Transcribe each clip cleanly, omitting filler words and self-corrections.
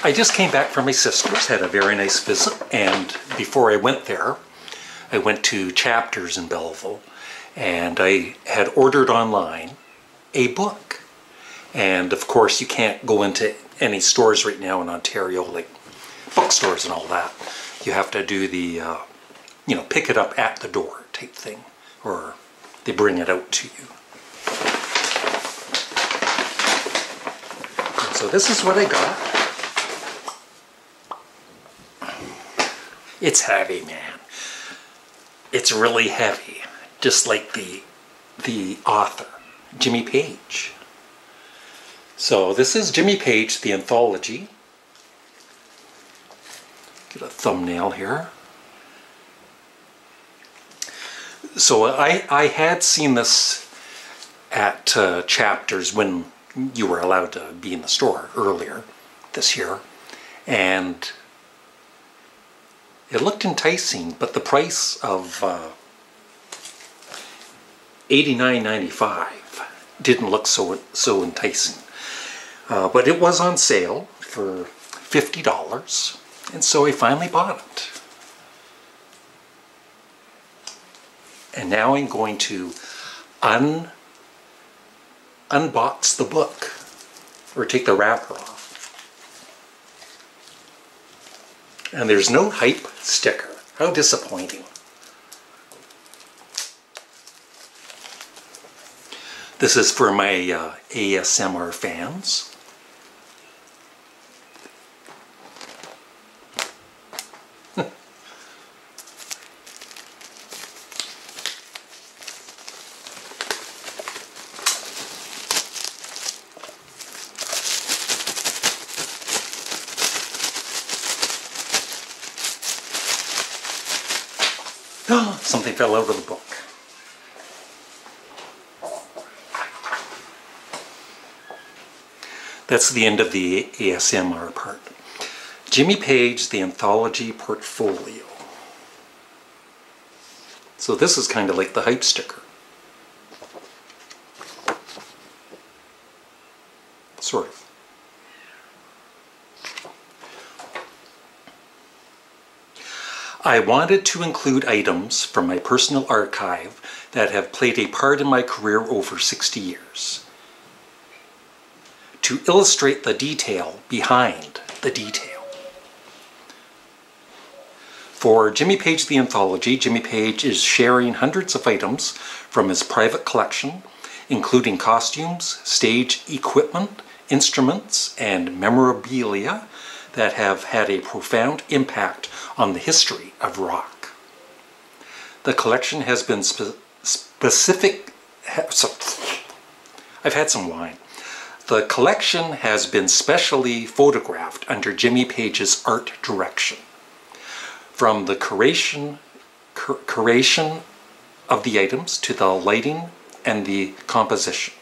I just came back from my sister's, had a very nice visit, and before I went there, I went to Chapters in Belleville, and I had ordered online a book. And of course you can't go into any stores right now in Ontario, like bookstores and all that. You have to do the, you know, pick it up at the door type thing, or they bring it out to you. And so this is what I got. It's heavy, man. It's really heavy, just like the author, Jimmy Page. So this is Jimmy Page, the Anthology. Get a thumbnail here. So I had seen this at Chapters when you were allowed to be in the store earlier this year, and it looked enticing, but the price of $89.95 didn't look so enticing. But it was on sale for $50, and so I finally bought it. And now I'm going to unbox the book, or take the wrapper off. And there's no hype sticker. How disappointing. This is for my ASMR fans. Oh, something fell out of the book. That's the end of the ASMR part. Jimmy Page, the Anthology Portfolio. So this is kind of like the hype sticker. Sort of. I wanted to include items from my personal archive that have played a part in my career over 60 years. To illustrate the detail behind the detail. For Jimmy Page the Anthology, Jimmy Page is sharing hundreds of items from his private collection, including costumes, stage equipment, instruments, and memorabilia that have had a profound impact on the history of rock. The collection has been I've had some wine. The collection has been specially photographed under Jimmy Page's art direction. From the curation of the items to the lighting and the composition.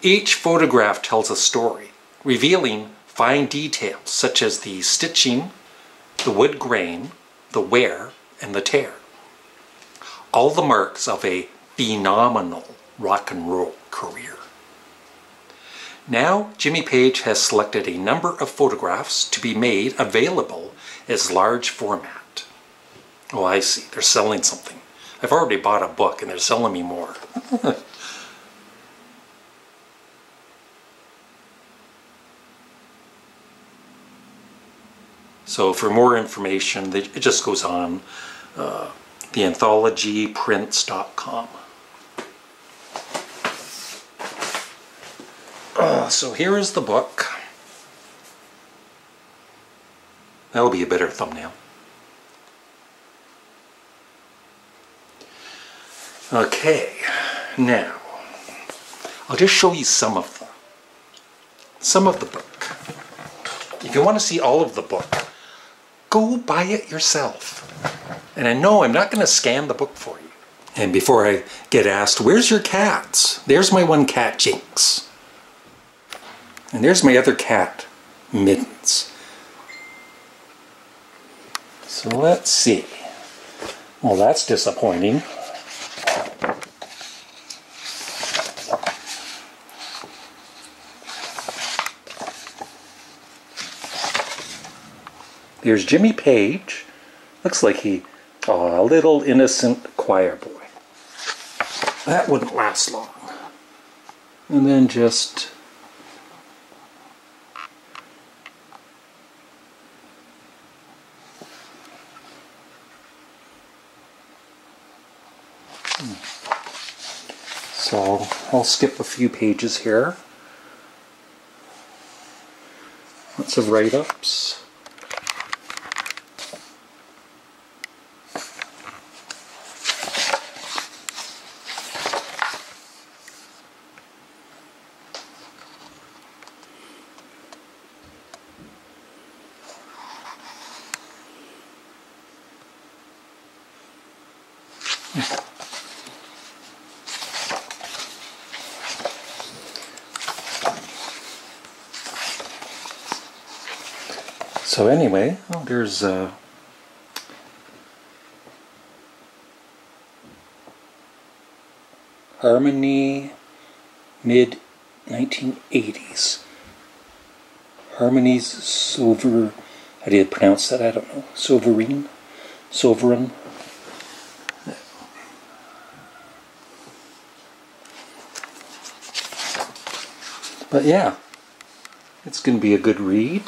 Each photograph tells a story, revealing fine details such as the stitching, the wood grain, the wear, and the tear. All the marks of a phenomenal rock and roll career. Now, Jimmy Page has selected a number of photographs to be made available as large format. Oh, I see. They're selling something. I've already bought a book and they're selling me more. So for more information, it just goes on theanthologyprints.com. So here is the book. That'll be a better thumbnail. Okay, now I'll just show you some of the book. If you want to see all of the book, go buy it yourself. And I know I'm not going to scan the book for you. And before I get asked, where's your cats? There's my one cat, Jinx. And there's my other cat, Mittens. So let's see. Well, that's disappointing. There's Jimmy Page. Looks like he, oh, a little innocent choir boy. That wouldn't last long. And then just so I'll skip a few pages here. Lots of write-ups. So anyway, well, there's Harmony, mid-1980s. Harmony's Sovereign, how do you pronounce that? I don't know. Sovereign? But yeah, it's going to be a good read.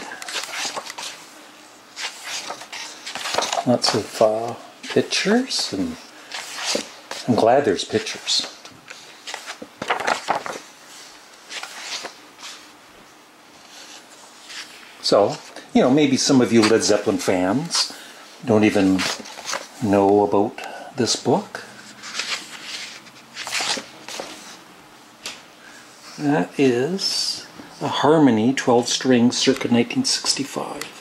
Lots of pictures, and I'm glad there's pictures. So, you know, maybe some of you Led Zeppelin fans don't even know about this book. That is a Harmony 12 strings circa 1965.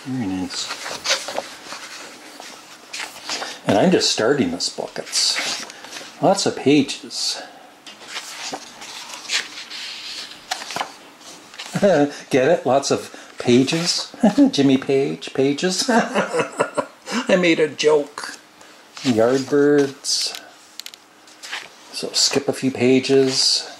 Very nice. And I'm just starting this book. It's lots of pages. Get it? Lots of pages? Jimmy Page, pages? I made a joke. Yardbirds. So skip a few pages.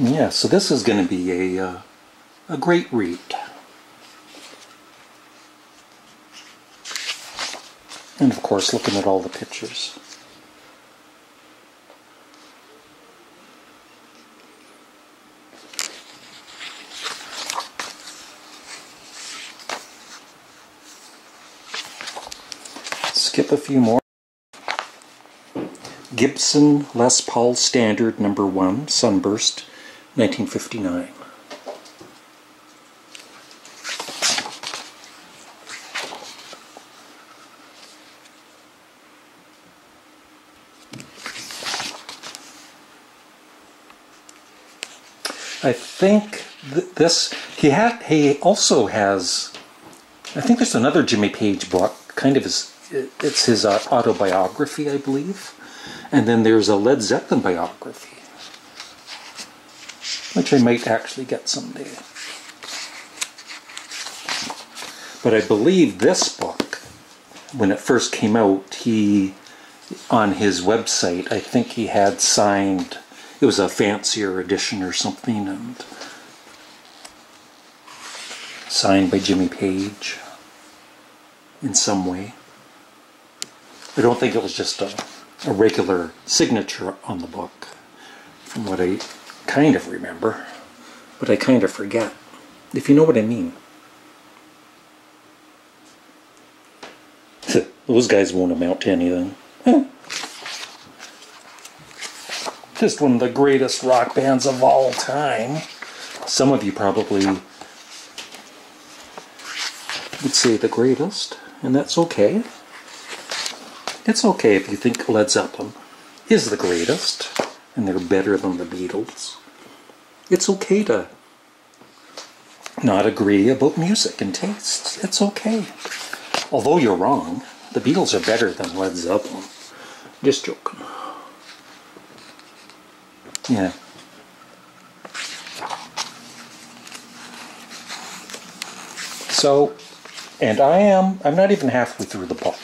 Yeah, so this is going to be a great read. And of course, looking at all the pictures. Skip a few more. Gibson Les Paul Standard No. 1, Sunburst, 1959. I think this, he also has, I think there's another Jimmy Page book, kind of it's his autobiography, I believe. And then there's a Led Zeppelin biography, which I might actually get someday. But I believe this book, when it first came out, he, on his website, I think he had signed, it was a fancier edition or something, and signed by Jimmy Page. in some way. I don't think it was just a regular signature on the book, from what I kind of remember, but I kind of forget, if you know what I mean. Those guys won't amount to anything. Just one of the greatest rock bands of all time. Some of you probably would say the greatest, and that's okay. It's okay if you think Led Zeppelin is the greatest, and they're better than the Beatles. It's okay to not agree about music and tastes. It's okay. Although you're wrong, the Beatles are better than Led Zeppelin. Just joking. Yeah. So, and I'm not even halfway through the book.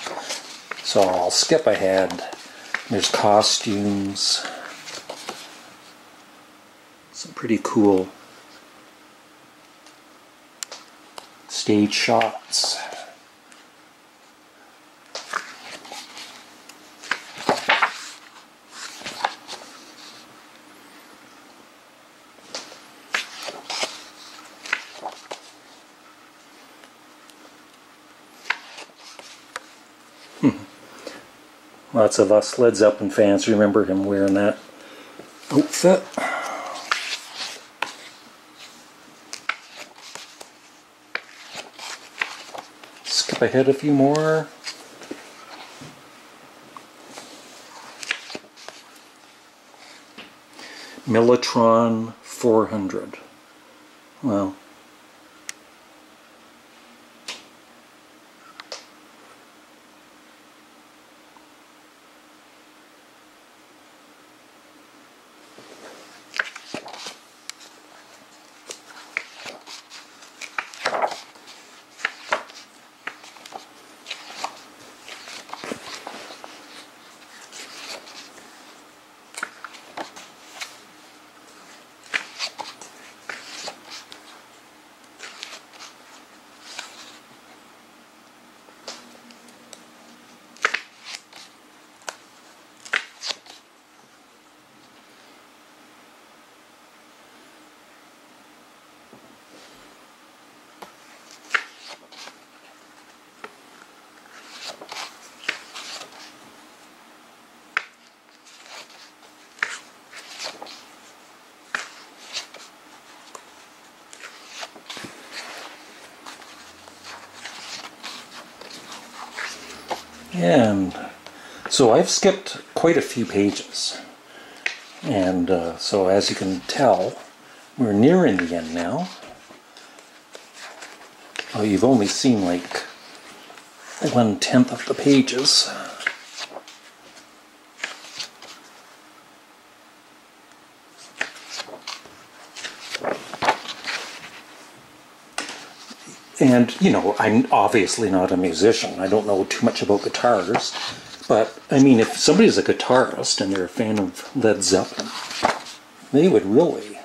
So I'll skip ahead. There's costumes. Some pretty cool stage shots. Lots of us Led Zeppelin fans remember him wearing that outfit. Skip ahead a few more. Mellotron 400. Well, and so I've skipped quite a few pages, and so as you can tell, we're nearing the end now. Oh, you've only seen like 1/10 of the pages. And, you know, I'm obviously not a musician. I don't know too much about guitars. But, I mean, if somebody's a guitarist and they're a fan of Led Zeppelin, they would really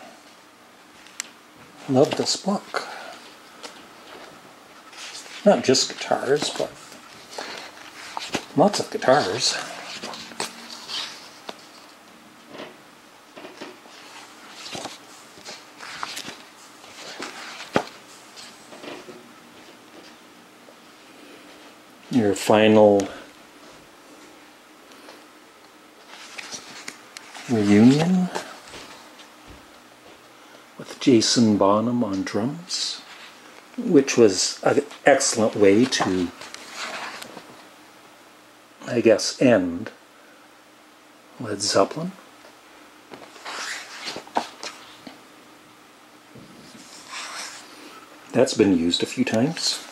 love this book. Not just guitars, but lots of guitars. Your final reunion with Jason Bonham on drums, which was an excellent way to, I guess, end Led Zeppelin. That's been used a few times.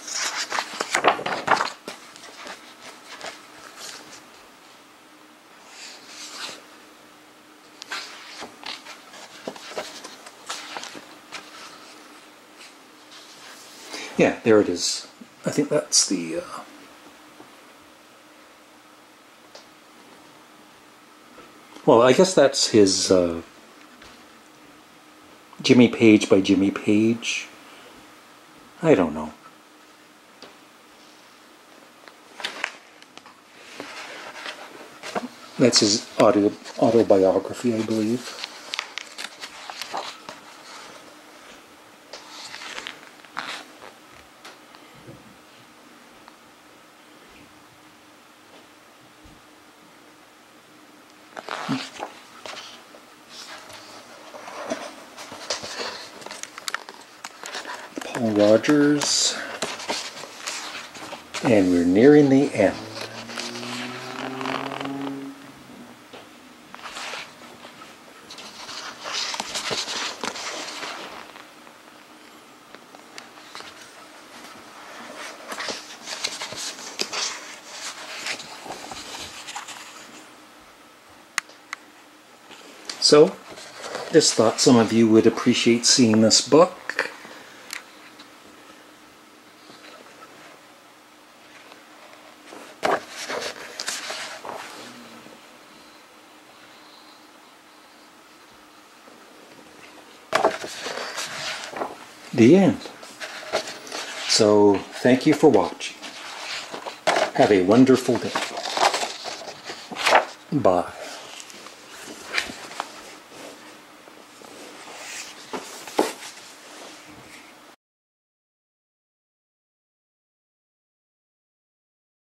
Yeah, there it is. I think that's the... well, I guess that's his Jimmy Page by Jimmy Page. I don't know. That's his autobiography, I believe. Paul Rogers. And we're nearing the end. So, just thought some of you would appreciate seeing this book. The end. So, thank you for watching. Have a wonderful day. Bye.